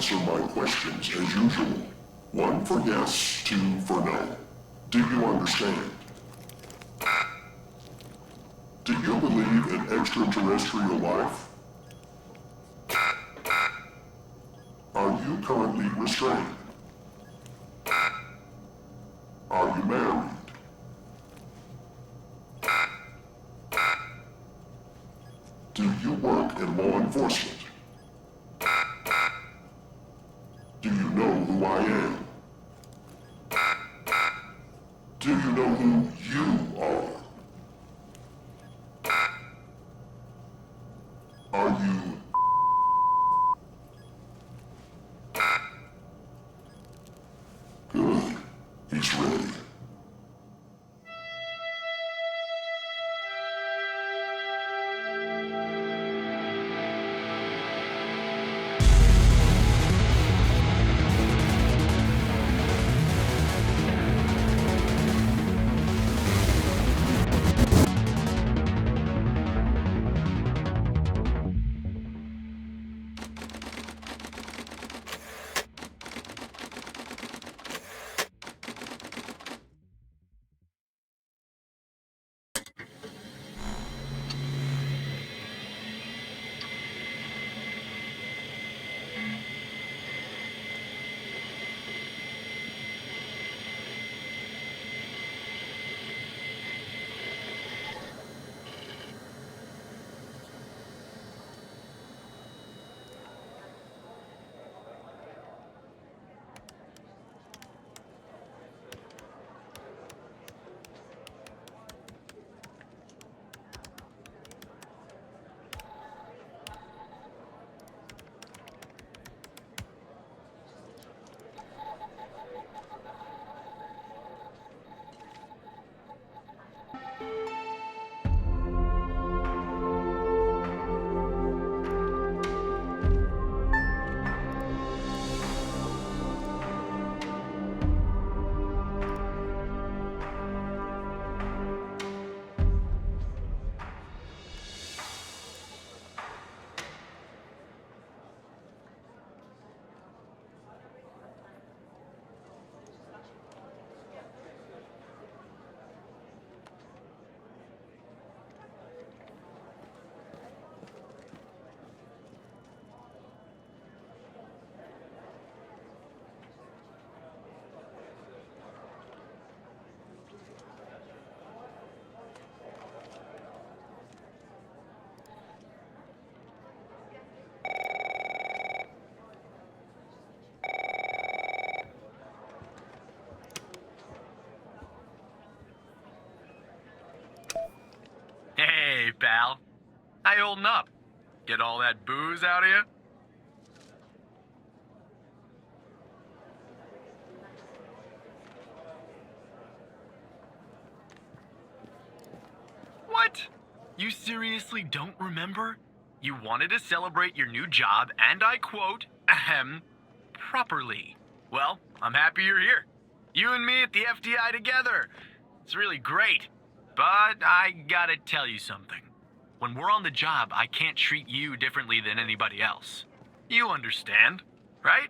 answer my questions as usual. 1 for yes, 2 for no. Do you understand? Do you believe in extraterrestrial life? Are you currently restrained? Are you married? Do you work in law enforcement? Do you know who I am? Do you know who you are? Are you... Good. He's ready. Hey, pal. How you holding up? Get all that booze out of you? What? You seriously don't remember? You wanted to celebrate your new job, and I quote, ahem, properly. Well, I'm happy you're here. You and me at the FDI together. It's really great. But I gotta tell you something. When we're on the job, I can't treat you differently than anybody else. You understand, right?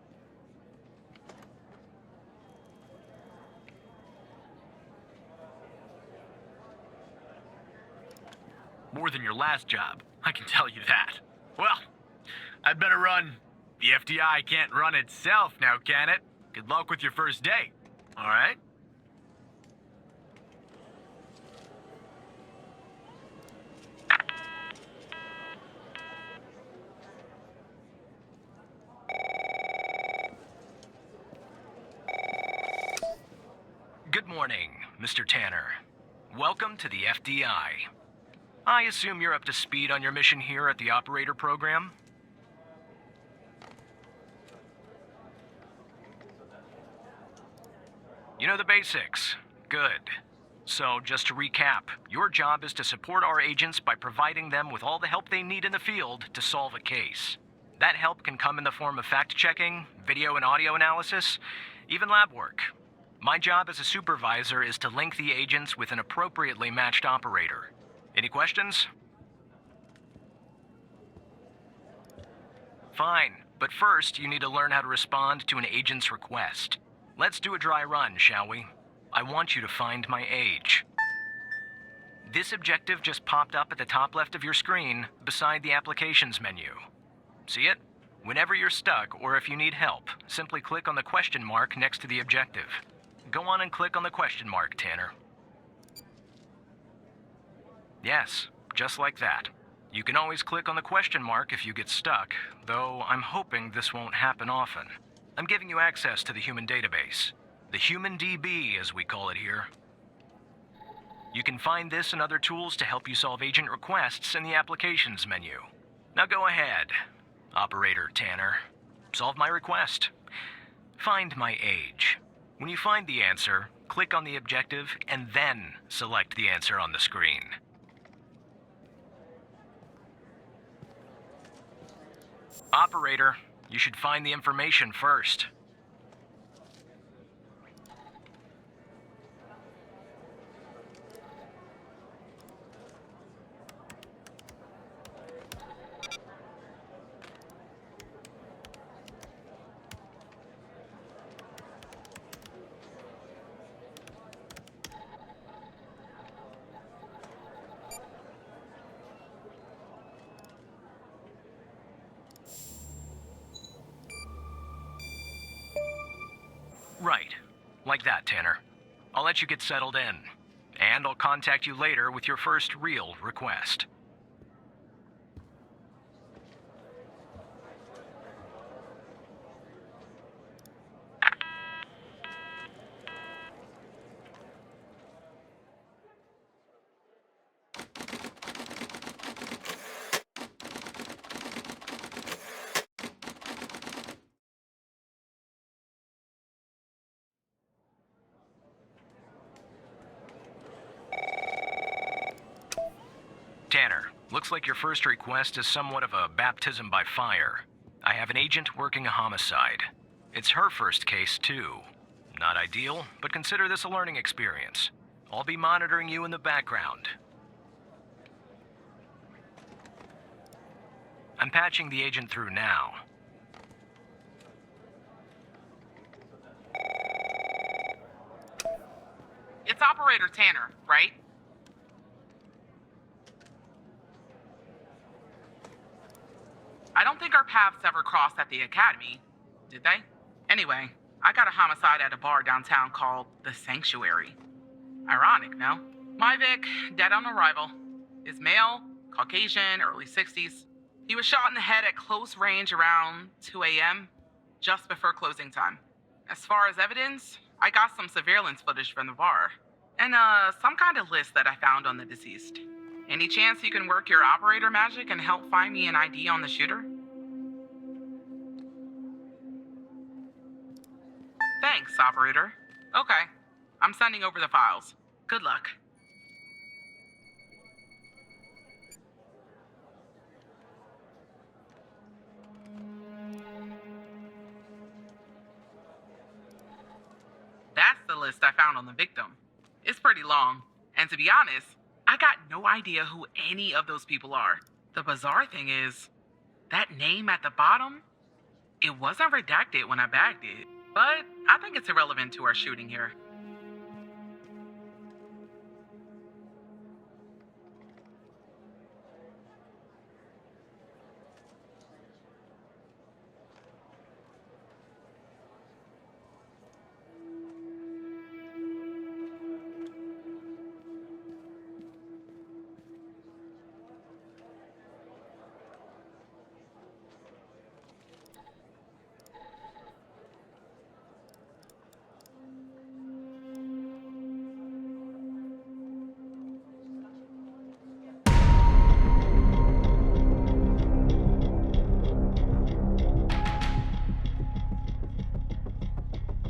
More than your last job, I can tell you that. Well, I'd better run. The FDI can't run itself now, can it? Good luck with your first day, all right? Good morning, Mr. Tanner. Welcome to the FDI. I assume you're up to speed on your mission here at the operator program? You know the basics. Good. So, just to recap, your job is to support our agents by providing them with all the help they need in the field to solve a case. That help can come in the form of fact-checking, video and audio analysis, even lab work. My job as a supervisor is to link the agents with an appropriately matched operator. Any questions? Fine. But first, you need to learn how to respond to an agent's request. Let's do a dry run, shall we? I want you to find my age. This objective just popped up at the top left of your screen, beside the Applications menu. See it? Whenever you're stuck, or if you need help, simply click on the question mark next to the objective. Go on and click on the question mark, Tanner. Yes, just like that. You can always click on the question mark if you get stuck, though I'm hoping this won't happen often. I'm giving you access to the human database. The Human DB, as we call it here. You can find this and other tools to help you solve agent requests in the Applications menu. Now go ahead, Operator Tanner. Solve my request. Find my age. When you find the answer, click on the objective and then select the answer on the screen. Operator, you should find the information first. Right. Like that, Tanner. I'll let you get settled in. And I'll contact you later with your first real request. Tanner, looks like your first request is somewhat of a baptism by fire. I have an agent working a homicide. It's her first case, too. Not ideal, but consider this a learning experience. I'll be monitoring you in the background. I'm patching the agent through now. It's Operator Tanner, right? I don't think our paths ever crossed at the academy, did they? Anyway, I got a homicide at a bar downtown called The Sanctuary. Ironic, no? My Vic, dead on arrival, is male, Caucasian, early 60s. He was shot in the head at close range around 2 a.m., just before closing time. As far as evidence, I got some surveillance footage from the bar, and some kind of list that I found on the deceased. Any chance you can work your operator magic and help find me an ID on the shooter? Thanks, operator. Okay, I'm sending over the files. Good luck. That's the list I found on the victim. It's pretty long, and to be honest, I got no idea who any of those people are. The bizarre thing is, that name at the bottom, it wasn't redacted when I bagged it, but I think it's irrelevant to our shooting here.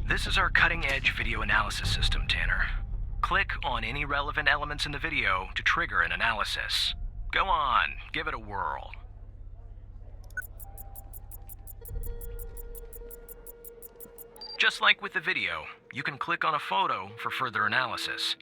This is our cutting-edge video analysis system, Tanner. Click on any relevant elements in the video to trigger an analysis. Go on, give it a whirl. Just like with the video, you can click on a photo for further analysis.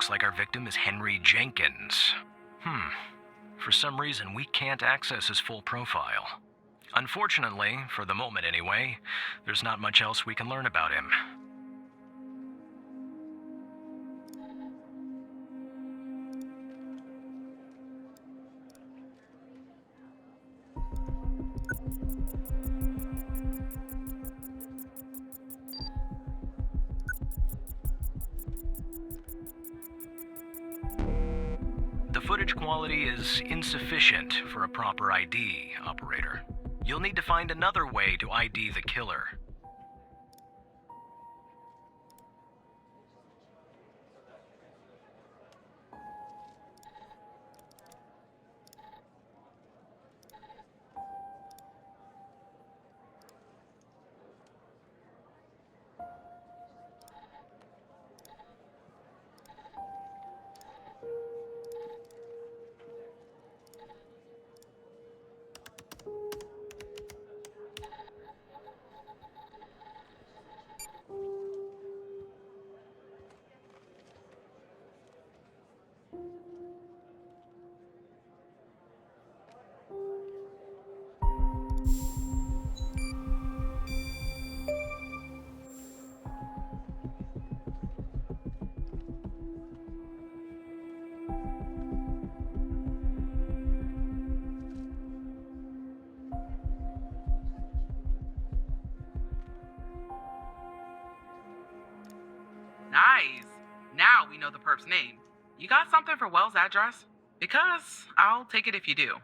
Looks like our victim is Henry Jenkins. For some reason, we can't access his full profile. Unfortunately, for the moment anyway, there's not much else we can learn about him. The footage quality is insufficient for a proper ID, operator. You'll need to find another way to ID the killer. Nice. Now we know the perp's name. You got something for Wells' address? Because I'll take it if you do.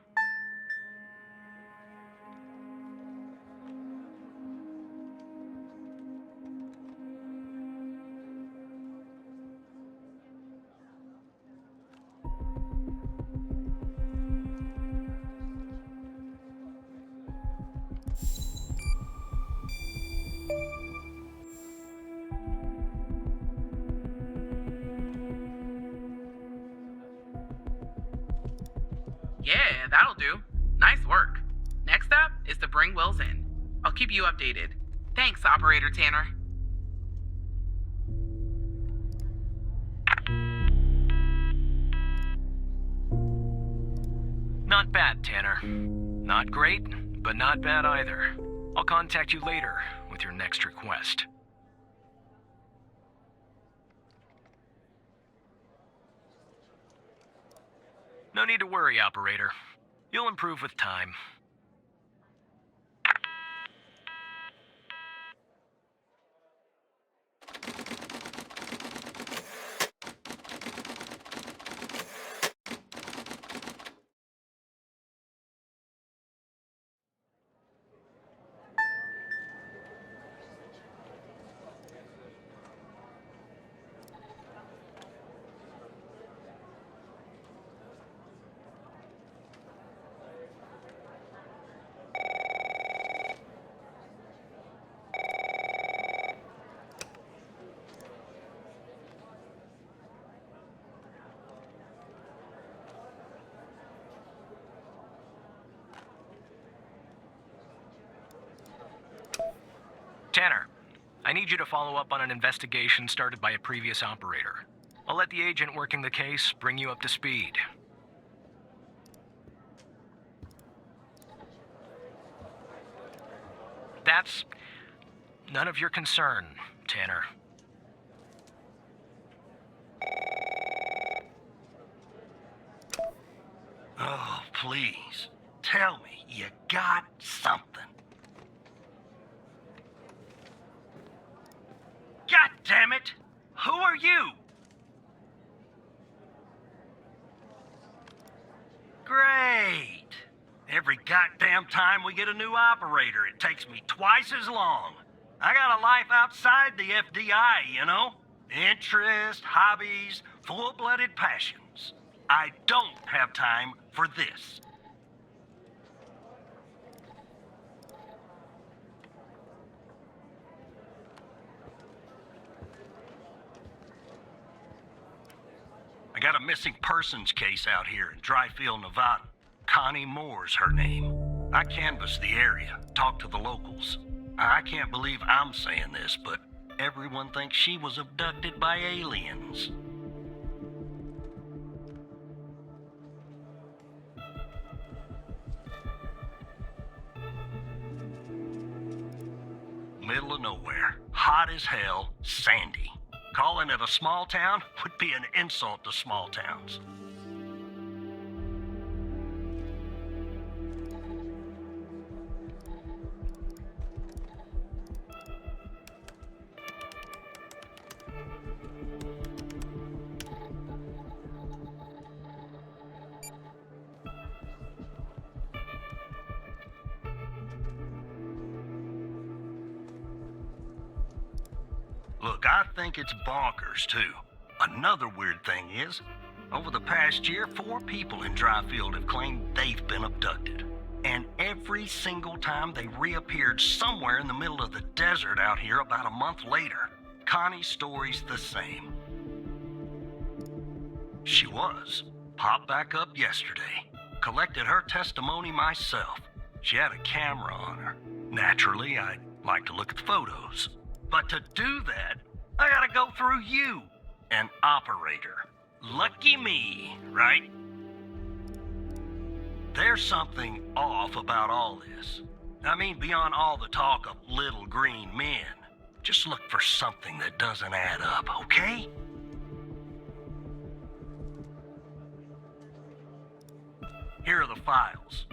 Yeah, that'll do. Nice work. Next step is to bring Wells in. I'll keep you updated. Thanks, Operator Tanner. Not bad, Tanner. Not great, but not bad either. I'll contact you later with your next request. No need to worry, operator. You'll improve with time. Tanner, I need you to follow up on an investigation started by a previous operator. I'll let the agent working the case bring you up to speed. That's none of your concern, Tanner. Oh, please. Tell me you got something. God damn it! Who are you? Great. Every goddamn time we get a new operator, it takes me twice as long. I got a life outside the FDI, you know? Interests, hobbies, full-blooded passions. I don't have time for this. I got a missing persons case out here in Dryfield, Nevada. Connie Moore's her name. I canvassed the area, talked to the locals. I can't believe I'm saying this, but everyone thinks she was abducted by aliens. middle of nowhere, hot as hell, sandy. Calling it a small town would be an insult to small towns. Look, I think it's bonkers, too. Another weird thing is, over the past year, 4 people in Dryfield have claimed they've been abducted. And every single time they reappeared somewhere in the middle of the desert out here about a month later. Connie's story's the same. She was. Popped back up yesterday. Collected her testimony myself. She had a camera on her. Naturally, I'd like to look at the photos. But to do that, I gotta go through you, an operator. Lucky me, right? There's something off about all this. I mean, beyond all the talk of little green men. Just look for something that doesn't add up, okay? Here are the files.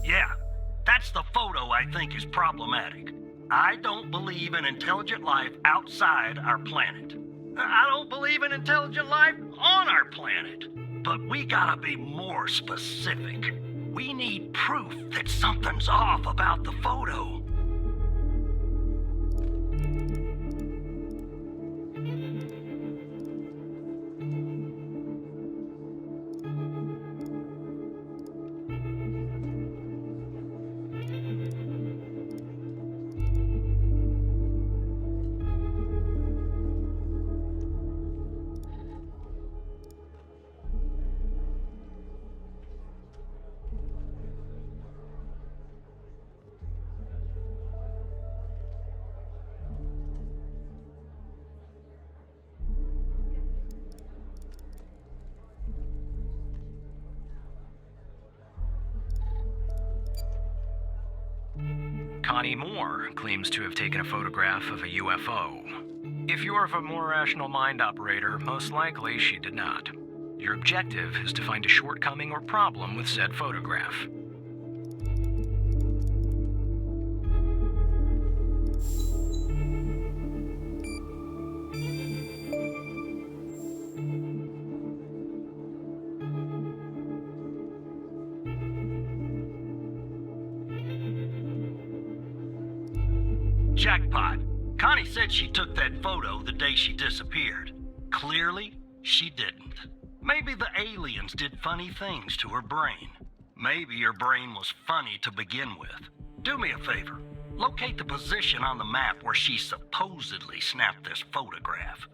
Yeah, that's the photo I think is problematic. I don't believe in intelligent life outside our planet. I don't believe in intelligent life on our planet. But we gotta be more specific. We need proof that something's off about the photo. Connie Moore claims to have taken a photograph of a UFO. If you're of a more rational mind, operator, most likely she did not. Your objective is to find a shortcoming or problem with said photograph. Jackpot. Connie said she took that photo the day she disappeared. Clearly, she didn't. Maybe the aliens did funny things to her brain. Maybe her brain was funny to begin with. Do me a favor. Locate the position on the map where she supposedly snapped this photograph.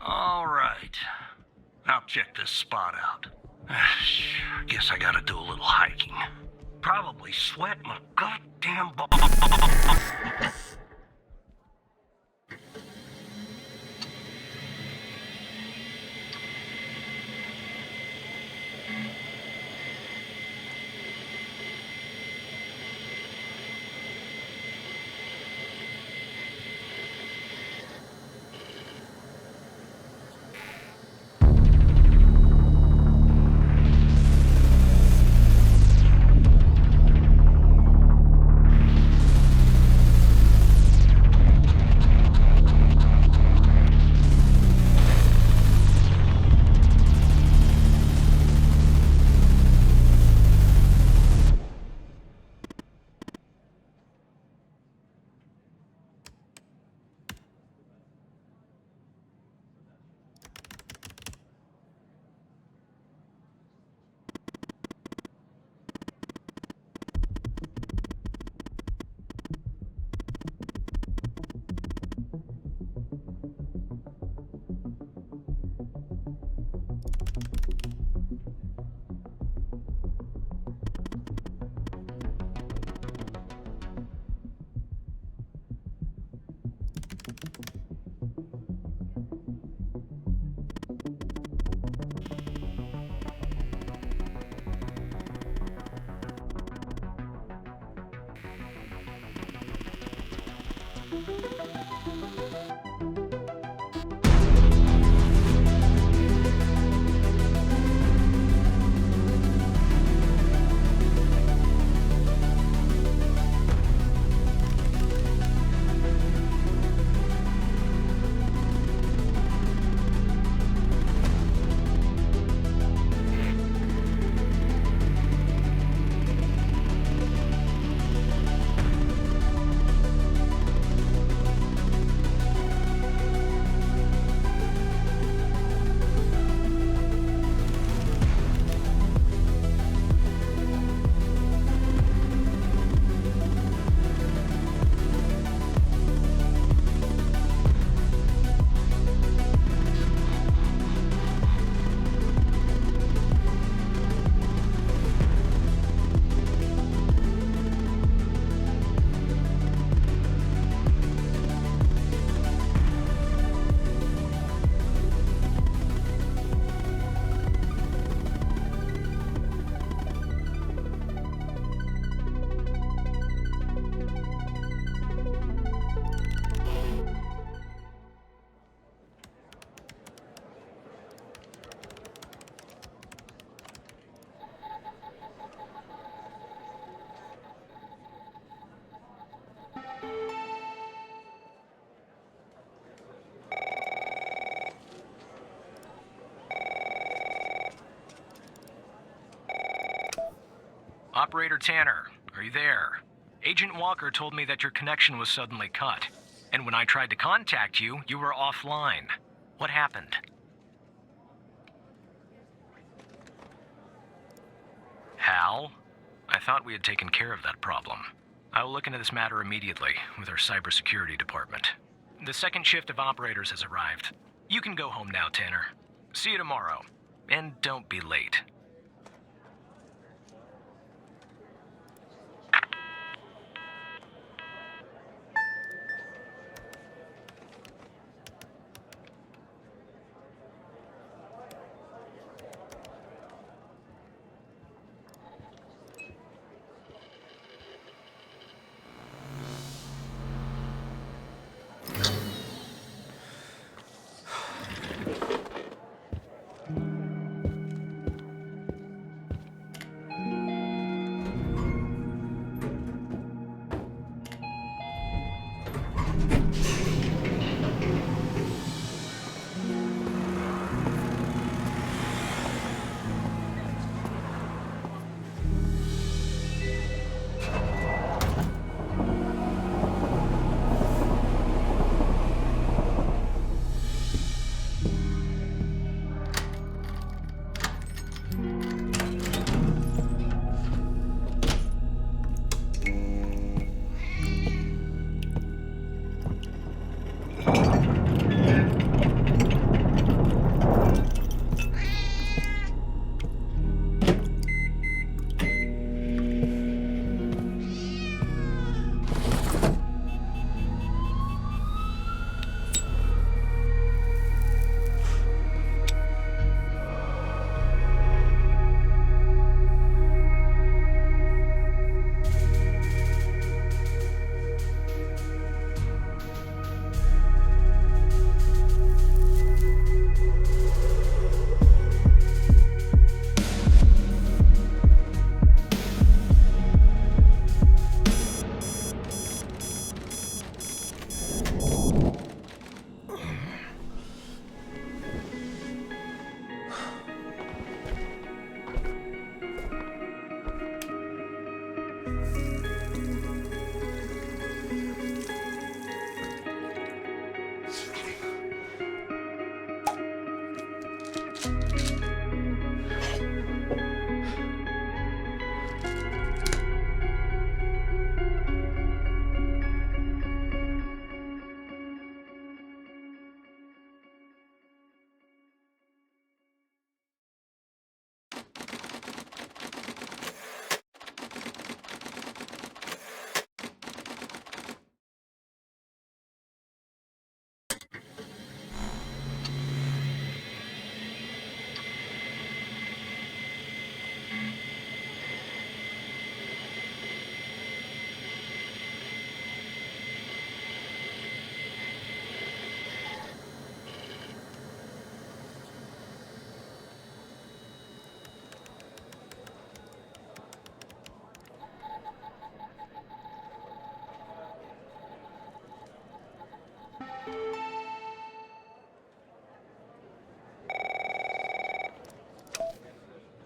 All right. I'll check this spot out. Guess I gotta do a little hiking. Probably sweat my goddamn balls. Operator Tanner, are you there? Agent Walker told me that your connection was suddenly cut. And when I tried to contact you, you were offline. What happened? Hal? I thought we had taken care of that problem. I will look into this matter immediately with our cybersecurity department. The second shift of operators has arrived. You can go home now, Tanner. See you tomorrow. And don't be late.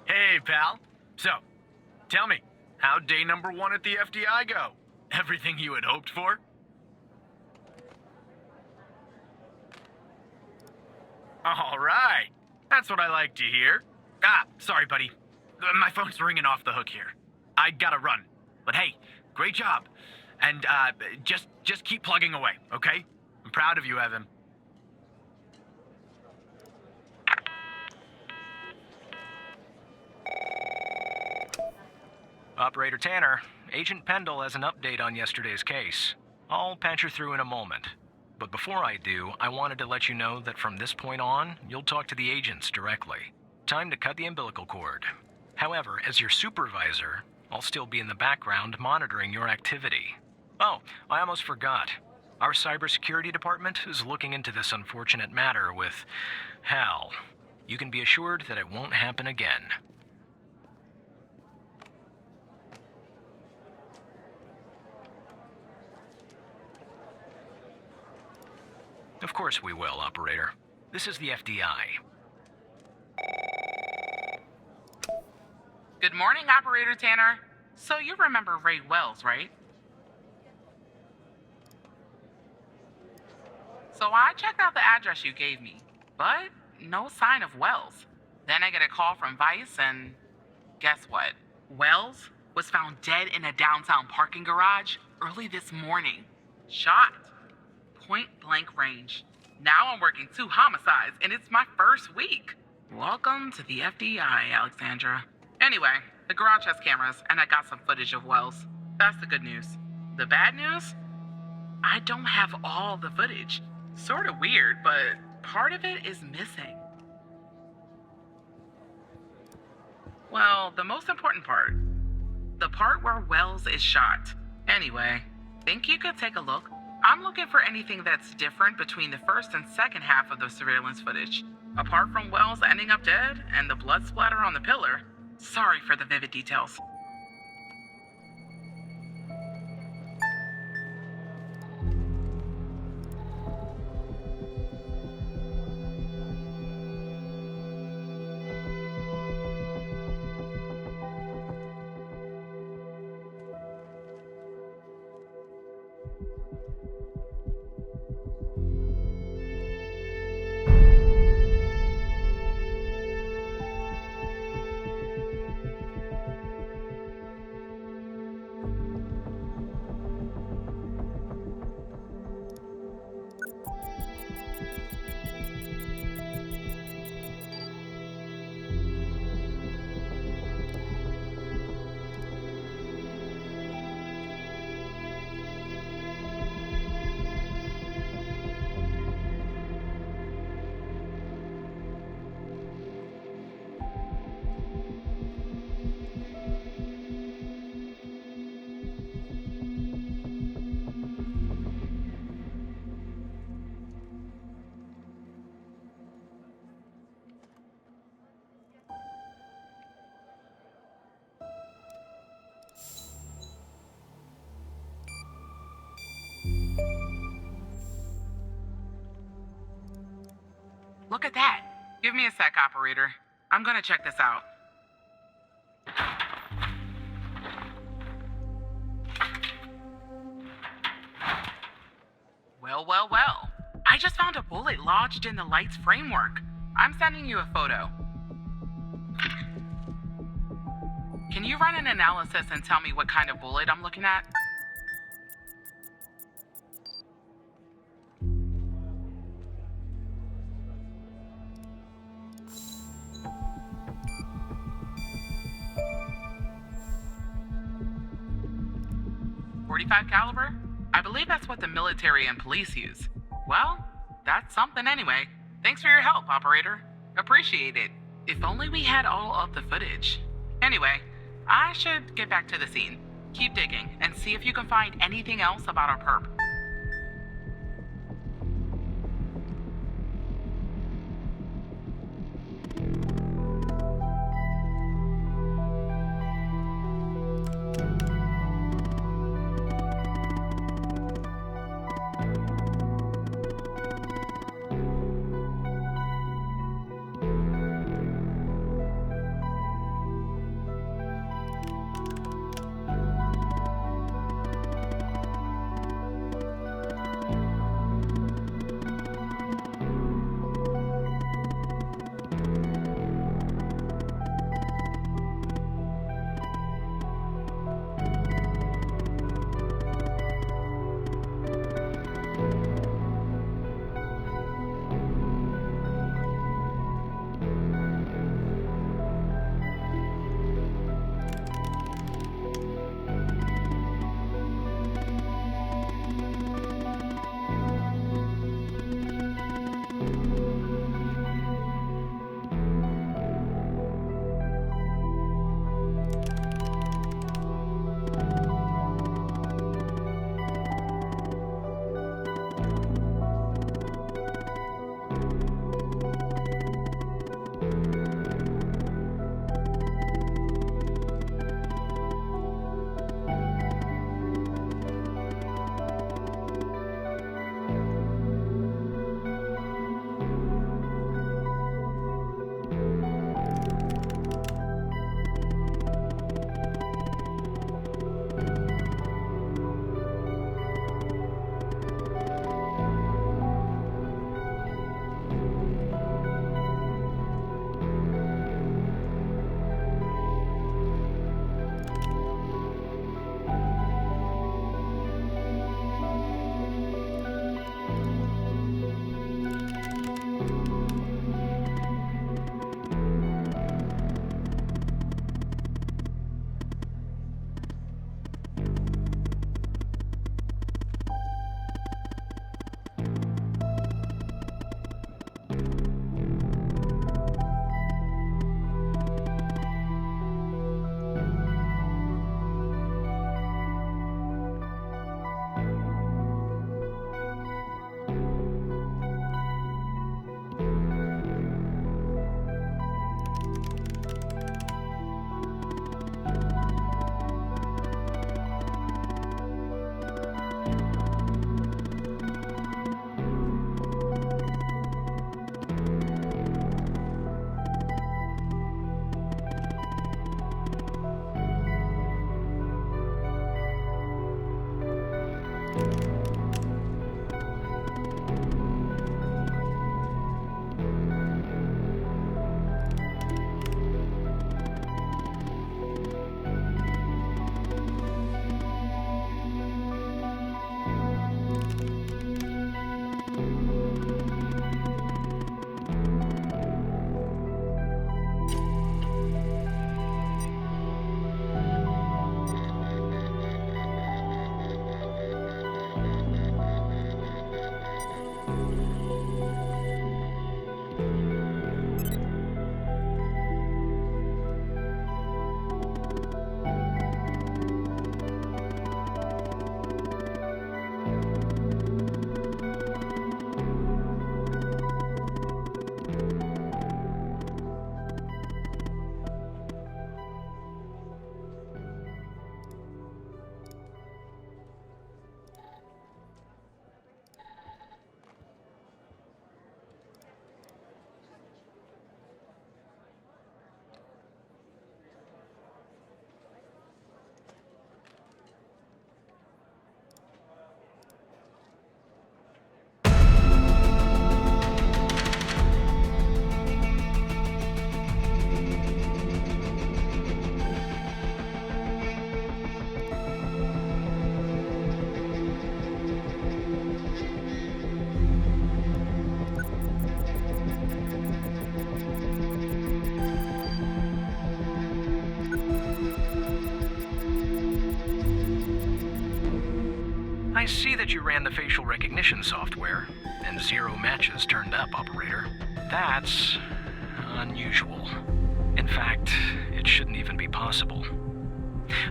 Hey, pal. So, tell me, how'd day number 1 at the FDI go? Everything you had hoped for? All right. That's what I like to hear. Sorry, buddy. My phone's ringing off the hook here. I gotta run. But hey, great job. And, just keep plugging away, okay? I'm proud of you, Evan. Operator Tanner, Agent Pendle has an update on yesterday's case. I'll patch her through in a moment. But before I do, I wanted to let you know that from this point on, you'll talk to the agents directly. Time to cut the umbilical cord. However, as your supervisor, I'll still be in the background monitoring your activity. Oh, I almost forgot. Our cybersecurity department is looking into this unfortunate matter with Hal. You can be assured that it won't happen again. Of course we will, Operator. This is the FDI. Good morning, Operator Tanner. So you remember Ray Wells, right? So I checked out the address you gave me, but no sign of Wells. Then I get a call from Vice, and guess what? Wells was found dead in a downtown parking garage early this morning. Shot. Point blank range. Now I'm working 2 homicides, and it's my first week. Welcome to the FDI, Alexandra. Anyway, the garage has cameras, and I got some footage of Wells. That's the good news. The bad news? I don't have all the footage. Sort of weird, but part of it is missing. Well, the most important part. The part where Wells is shot. Anyway, think you could take a look? I'm looking for anything that's different between the first and second half of the surveillance footage. Apart from Wells ending up dead and the blood splatter on the pillar. Sorry for the vivid details. Look at that. Give me a sec, operator. I'm gonna check this out. Well. I just found a bullet lodged in the light's framework. I'm sending you a photo. Can you run an analysis and tell me what kind of bullet I'm looking at? .45 caliber? I believe that's what the military and police use. Well, that's something anyway. Thanks for your help, operator. Appreciate it. If only we had all of the footage. Anyway, I should get back to the scene. Keep digging and see if you can find anything else about our perp. I see that you ran the facial recognition software, and 0 matches turned up, Operator. That's unusual. In fact, it shouldn't even be possible.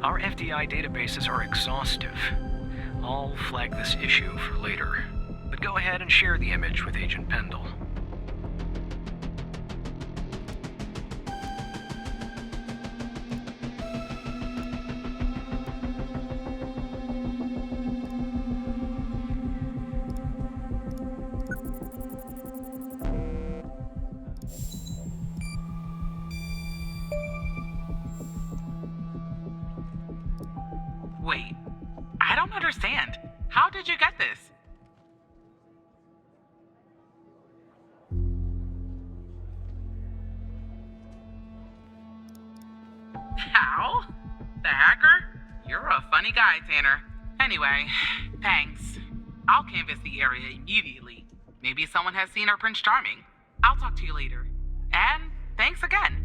Our FDI databases are exhaustive. I'll flag this issue for later, but go ahead and share the image with Agent Pendle. Wait, I don't understand. How did you get this? How? The hacker? You're a funny guy, Tanner. Anyway, thanks. I'll canvass the area immediately. Maybe someone has seen our Prince Charming. I'll talk to you later. And thanks again.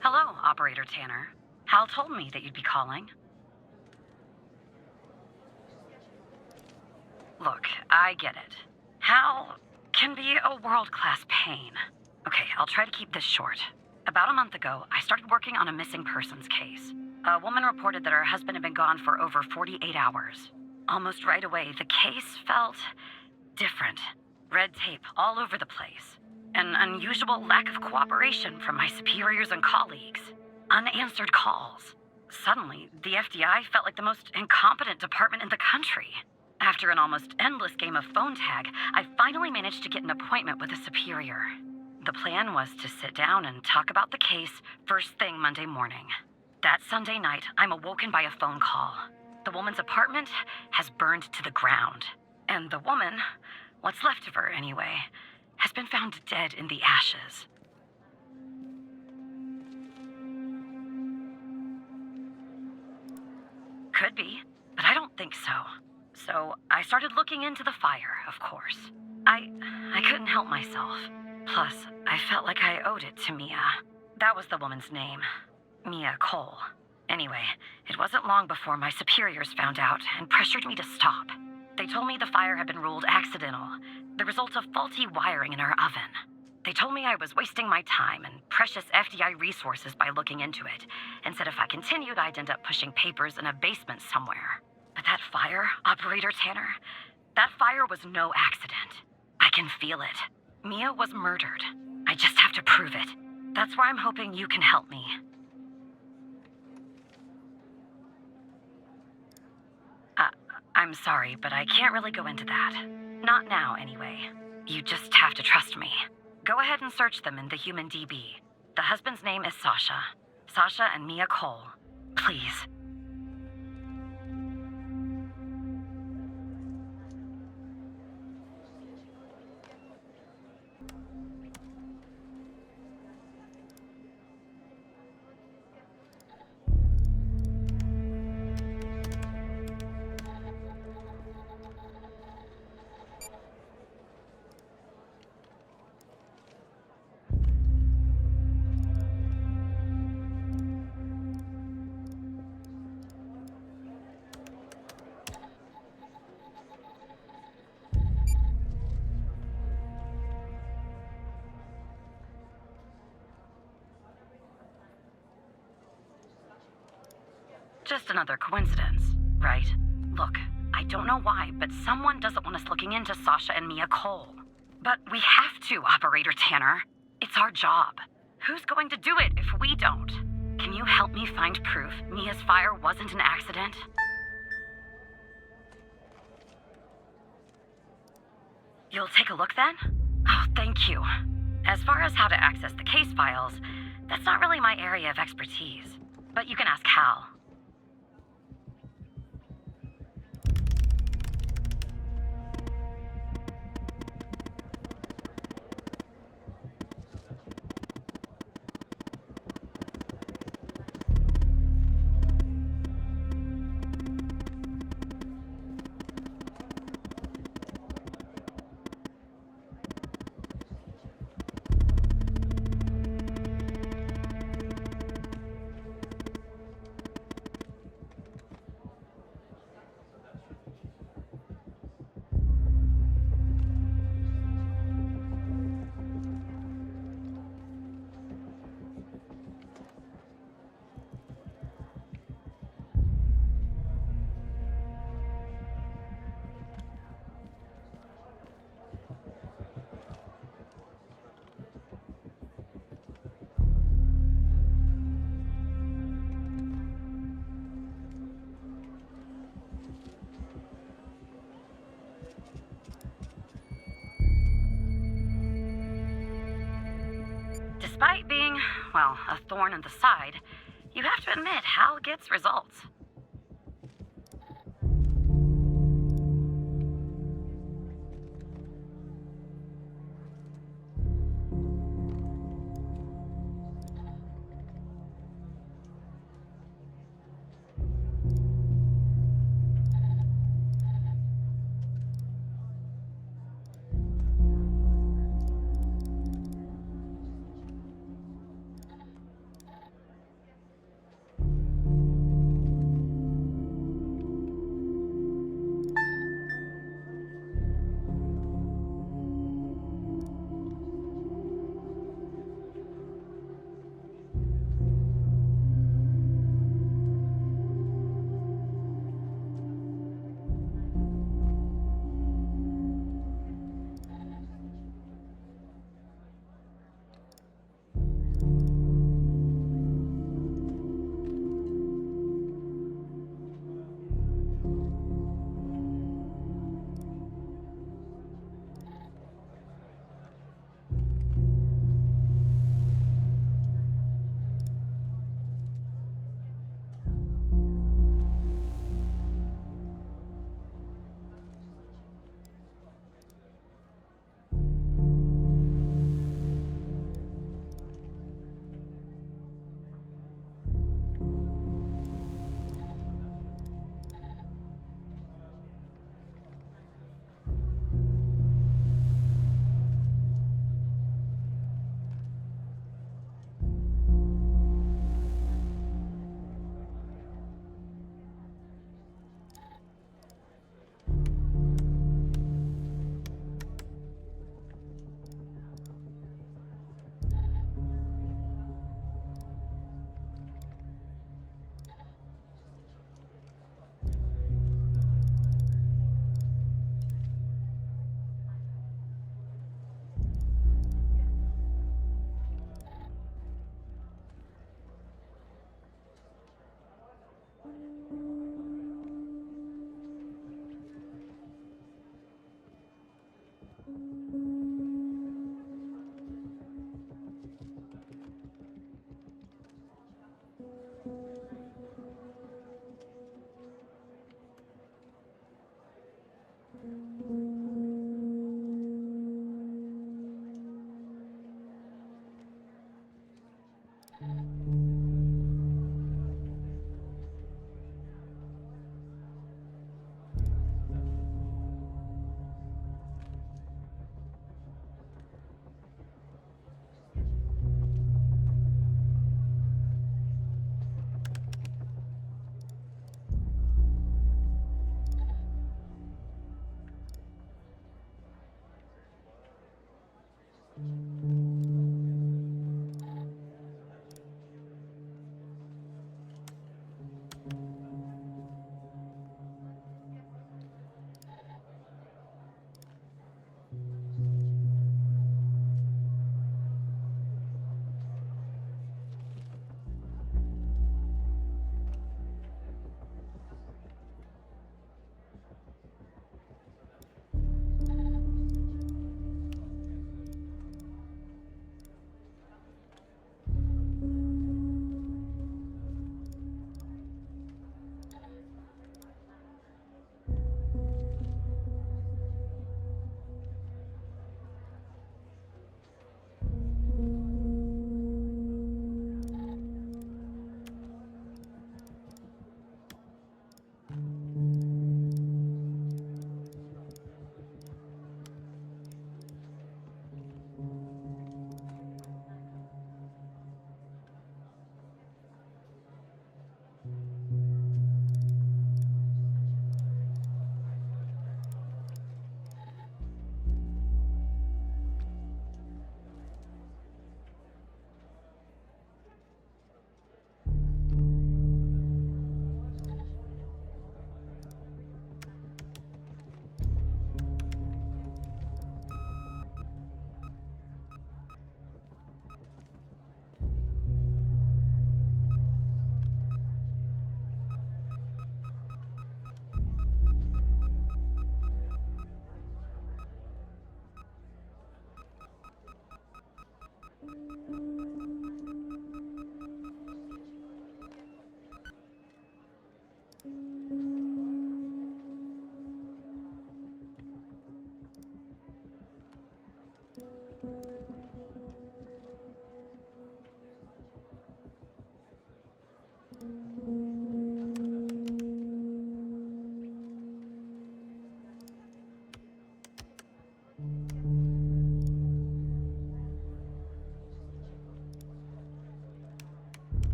Hello, Operator Tanner. Hal told me that you'd be calling. Look, I get it. Hal can be a world-class pain. Okay, I'll try to keep this short. About a month ago, I started working on a missing persons case. A woman reported that her husband had been gone for over 48 hours. Almost right away, the case felt different. Red tape all over the place. An unusual lack of cooperation from my superiors and colleagues. Unanswered calls. Suddenly, the FDI felt like the most incompetent department in the country. After an almost endless game of phone tag, I finally managed to get an appointment with a superior. The plan was to sit down and talk about the case first thing Monday morning. That Sunday night, I'm awoken by a phone call. The woman's apartment has burned to the ground. And the woman, what's left of her anyway, has been found dead in the ashes. Could be, but I don't think so. So I started looking into the fire, of course. I couldn't help myself. Plus, I felt like I owed it to Mia. That was the woman's name. Mia Cole. Anyway, it wasn't long before my superiors found out and pressured me to stop. They told me the fire had been ruled accidental, the result of faulty wiring in our oven. They told me I was wasting my time and precious FDI resources by looking into it, and said if I continued, I'd end up pushing papers in a basement somewhere. But that fire, Operator Tanner, that fire was no accident. I can feel it. Mia was murdered. I just have to prove it. That's where I'm hoping you can help me. I'm sorry, but I can't really go into that. Not now, anyway. You just have to trust me. Go ahead and search them in the Human DB. The husband's name is Sasha. Sasha and Mia Cole. Please. Just another coincidence, right? Look, I don't know why, but someone doesn't want us looking into Sasha and Mia Cole. But we have to, Operator Tanner. It's our job. Who's going to do it if we don't? Can you help me find proof Mia's fire wasn't an accident? You'll take a look then? Oh, thank you. As far as how to access the case files, that's not really my area of expertise. But you can ask Hal. Despite being, well, a thorn in the side, you have to admit Hal gets results.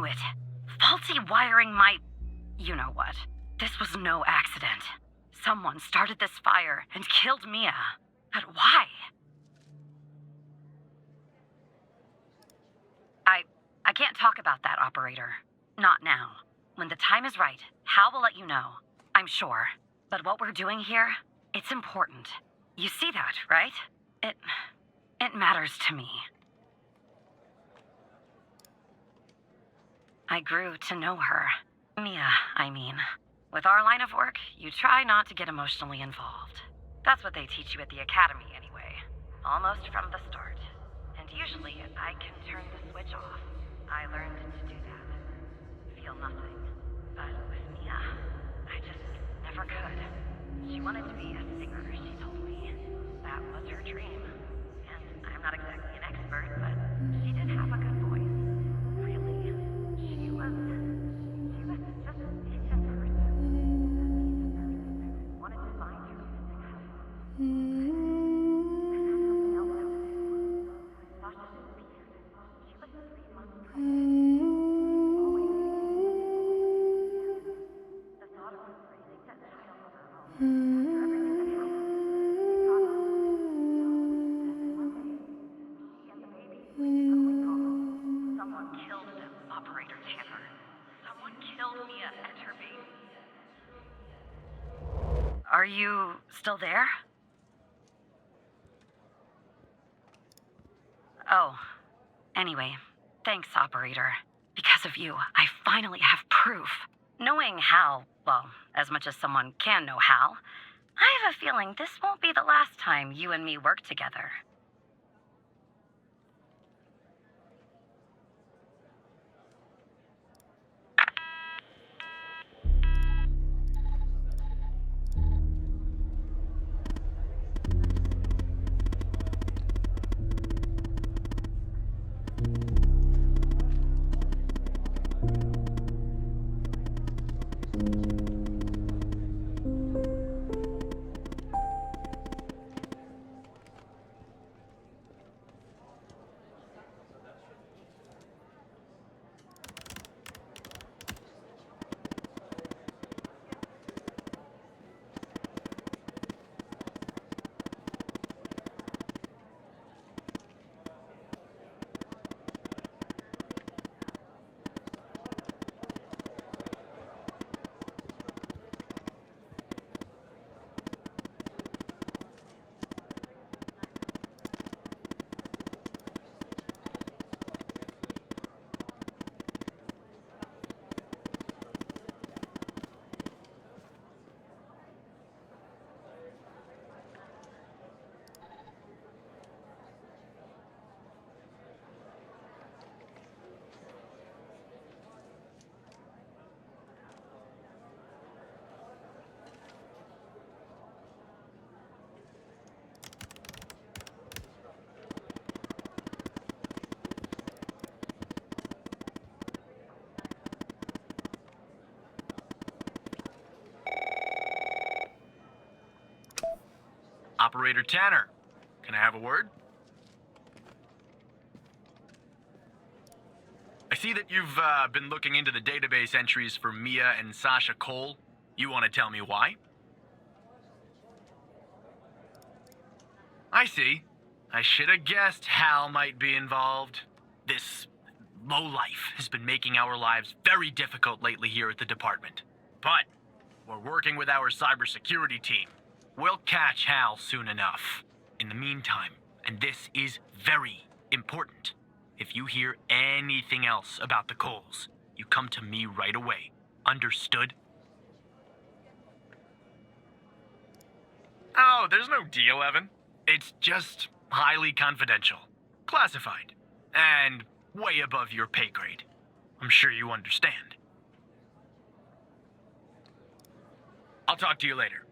it. Faulty wiring my... you know what. This was no accident. Someone started this fire and killed Mia. But why? I can't talk about that, operator. Not now. When the time is right, Hal will let you know. I'm sure. But what we're doing here, it's important. You see that, right? It matters to me. I grew to know her. Mia, I mean. With our line of work, you try not to get emotionally involved. That's what they teach you at the academy anyway. Almost from the start. And usually, I can turn the switch off. I learned to do that. Feel nothing. But with Mia, I just never could. She wanted to be a singer, she told me. That was her dream. And I'm not exactly an expert, but she did have a good voice. Really. She was just a decent person. Wanted to find her music out. Something else I was doing. Sasha didn't be here. She was 3 months pregnant. Always the thought of her raising that child on her own. After everything that happened, we thought it was then one day, she and the baby were suddenly gone. Someone killed them, Operator Tanner. Someone killed Mia and her baby. Are you still there? Oh. Anyway, thanks, operator. Because of you, I finally have proof. Knowing Hal, well, as much as someone can know Hal, I have a feeling this won't be the last time you and me work together. Operator Tanner, can I have a word? I see that you've been looking into the database entries for Mia and Sasha Cole. You want to tell me why? I see. I should have guessed Hal might be involved. This lowlife has been making our lives very difficult lately here at the department. But we're working with our cybersecurity team. We'll catch Hal soon enough. In the meantime, and this is very important, if you hear anything else about the Coles, you come to me right away. Understood? Oh, there's no deal, Evan. It's just highly confidential, classified, and way above your pay grade. I'm sure you understand. I'll talk to you later.